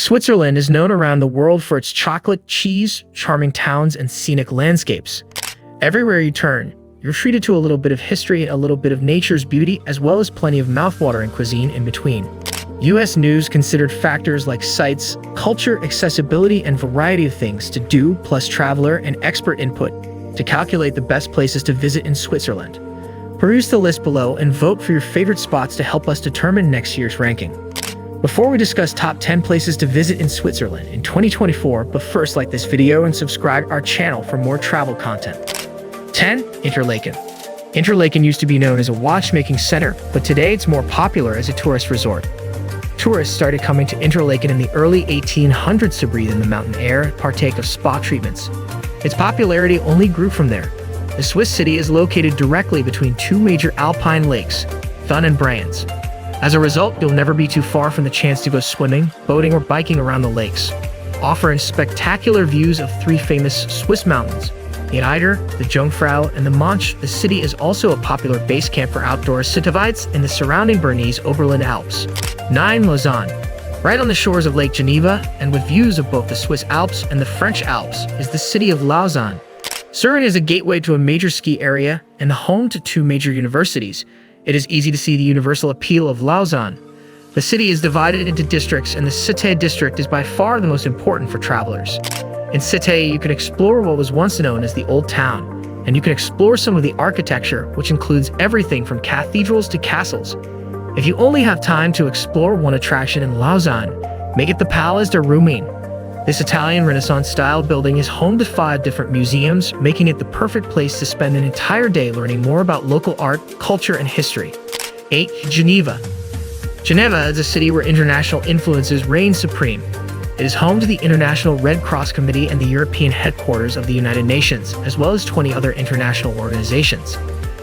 Switzerland is known around the world for its chocolate, cheese, charming towns, and scenic landscapes. Everywhere you turn, you're treated to a little bit of history, a little bit of nature's beauty, as well as plenty of mouthwatering cuisine in between. U.S. News considered factors like sites, culture, accessibility, and variety of things to do, plus traveler and expert input to calculate the best places to visit in Switzerland. Peruse the list below and vote for your favorite spots to help us determine next year's ranking. Before we discuss top 10 places to visit in Switzerland in 2024, but first like this video and subscribe our channel for more travel content. 10. Interlaken. Interlaken used to be known as a watchmaking center, but today it's more popular as a tourist resort. Tourists started coming to Interlaken in the early 1800s to breathe in the mountain air, partake of spa treatments. Its popularity only grew from there. The Swiss city is located directly between two major alpine lakes, Thun and Brienz. As a result, you'll never be too far from the chance to go swimming, boating, or biking around the lakes. Offering spectacular views of three famous Swiss mountains, the Eider, the Jungfrau, and the Mönch, the city is also a popular base camp for outdoor citavites in the surrounding Bernese Oberland Alps. 9. Lausanne. Right on the shores of Lake Geneva, and with views of both the Swiss Alps and the French Alps, is the city of Lausanne. Zurich is a gateway to a major ski area and the home to two major universities. It is easy to see the universal appeal of Lausanne. The city is divided into districts, and the Cité district is by far the most important for travelers. In Cité, you can explore what was once known as the Old Town, and you can explore some of the architecture, which includes everything from cathedrals to castles. If you only have time to explore one attraction in Lausanne, make it the Palais de Rumine. This Italian Renaissance-style building is home to 5 different museums, making it the perfect place to spend an entire day learning more about local art, culture, and history. 8. Geneva. Geneva is a city where international influences reign supreme. It is home to the International Red Cross Committee and the European headquarters of the United Nations, as well as 20 other international organizations.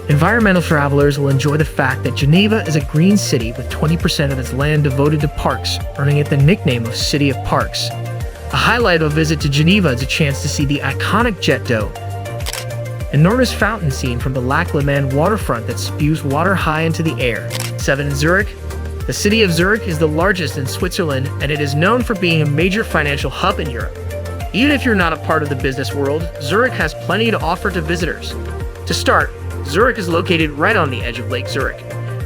Environmental travelers will enjoy the fact that Geneva is a green city with 20% of its land devoted to parks, earning it the nickname of City of Parks. A highlight of a visit to Geneva is a chance to see the iconic Jet d'eau, enormous fountain seen from the Lac Léman waterfront that spews water high into the air. 7. Zurich. The city of Zurich is the largest in Switzerland, and it is known for being a major financial hub in Europe. Even if you're not a part of the business world, Zurich has plenty to offer to visitors. To start, Zurich is located right on the edge of Lake Zurich.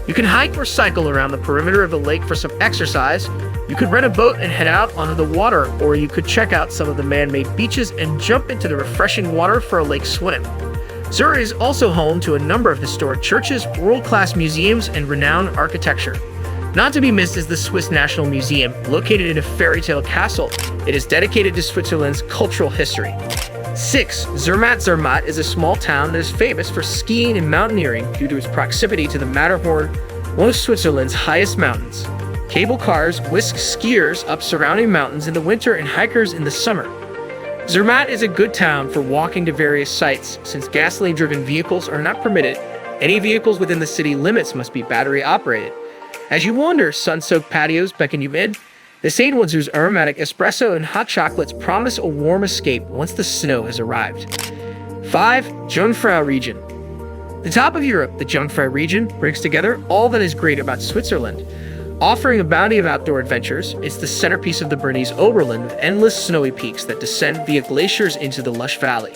You can hike or cycle around the perimeter of the lake for some exercise. You could rent a boat and head out onto the water, or you could check out some of the man-made beaches and jump into the refreshing water for a lake swim. Zurich is also home to a number of historic churches, world-class museums, and renowned architecture. Not to be missed is the Swiss National Museum, located in a fairy tale castle. It is dedicated to Switzerland's cultural history. 6. Zermatt. Zermatt is a small town that is famous for skiing and mountaineering due to its proximity to the Matterhorn, one of Switzerland's highest mountains. Cable cars whisk skiers up surrounding mountains in the winter and hikers in the summer. Zermatt is a good town for walking to various sites. Since gasoline-driven vehicles are not permitted, any vehicles within the city limits must be battery-operated. As you wander, sun-soaked patios beckon you in. The Saint-Wazur's aromatic espresso and hot chocolates promise a warm escape once the snow has arrived. 5. Jungfrau region. The top of Europe, the Jungfrau region brings together all that is great about Switzerland. Offering a bounty of outdoor adventures, it's the centerpiece of the Bernese Oberland with endless snowy peaks that descend via glaciers into the lush valley.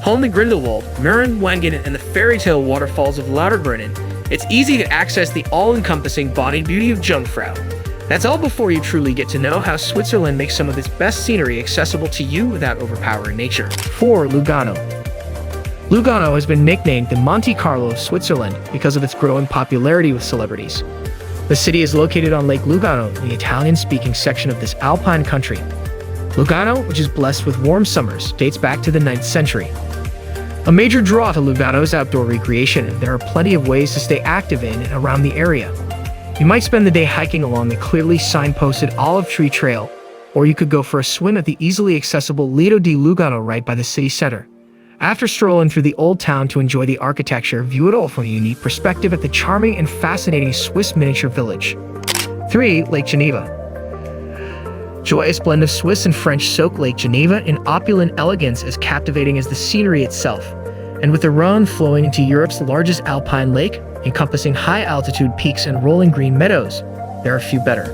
Home to Grindelwald, Mürren, Wengen, and the fairy tale waterfalls of Lauterbrunnen, it's easy to access the all-encompassing body beauty of Jungfrau. That's all before you truly get to know how Switzerland makes some of its best scenery accessible to you without overpowering nature. 4. Lugano. Lugano has been nicknamed the Monte Carlo of Switzerland because of its growing popularity with celebrities. The city is located on Lake Lugano in the Italian-speaking section of this alpine country. Lugano, which is blessed with warm summers, dates back to the 9th century. A major draw to Lugano is outdoor recreation, and there are plenty of ways to stay active in and around the area. You might spend the day hiking along the clearly signposted olive tree trail, or you could go for a swim at the easily accessible Lido di Lugano right by the city center. After strolling through the old town to enjoy the architecture, view it all from a unique perspective at the charming and fascinating Swiss miniature village. 3. Lake Geneva. Joyous blend of Swiss and French soak Lake Geneva in opulent elegance as captivating as the scenery itself. And with the Rhone flowing into Europe's largest alpine lake, encompassing high-altitude peaks and rolling green meadows, there are few better.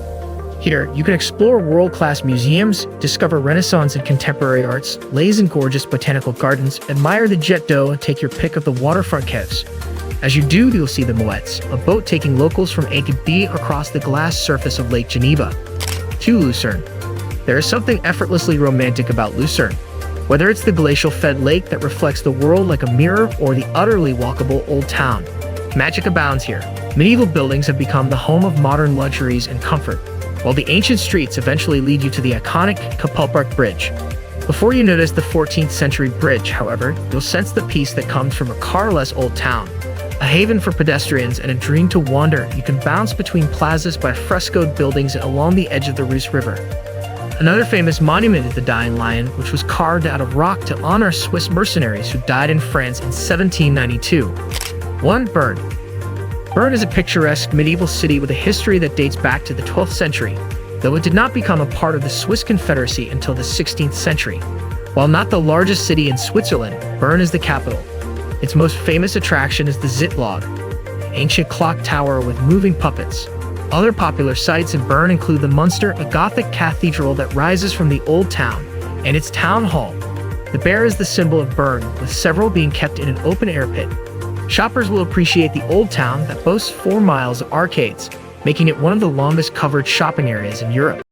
Here, you can explore world-class museums, discover Renaissance and contemporary arts, laze in gorgeous botanical gardens, admire the jet d'eau, and take your pick of the waterfront caves. As you do, you'll see the Mouettes, a boat taking locals from A to B across the glass surface of Lake Geneva. 2. Lucerne. There is something effortlessly romantic about Lucerne. Whether it's the glacial-fed lake that reflects the world like a mirror or the utterly walkable old town, magic abounds here. Medieval buildings have become the home of modern luxuries and comfort, while the ancient streets eventually lead you to the iconic Kapellpark Bridge. Before you notice the 14th century bridge, however, you'll sense the peace that comes from a car-less old town. A haven for pedestrians and a dream to wander, you can bounce between plazas by frescoed buildings along the edge of the Reuss River. Another famous monument is the Dying Lion, which was carved out of rock to honor Swiss mercenaries who died in France in 1792. 1. Bern. Bern is a picturesque medieval city with a history that dates back to the 12th century, though it did not become a part of the Swiss Confederacy until the 16th century. While not the largest city in Switzerland, Bern is the capital. Its most famous attraction is the Zitlog, an ancient clock tower with moving puppets. Other popular sites in Bern include the Munster, a Gothic cathedral that rises from the old town, and its town hall. The bear is the symbol of Bern, with several being kept in an open-air pit. Shoppers will appreciate the old town that boasts 4 miles of arcades, making it one of the longest covered shopping areas in Europe.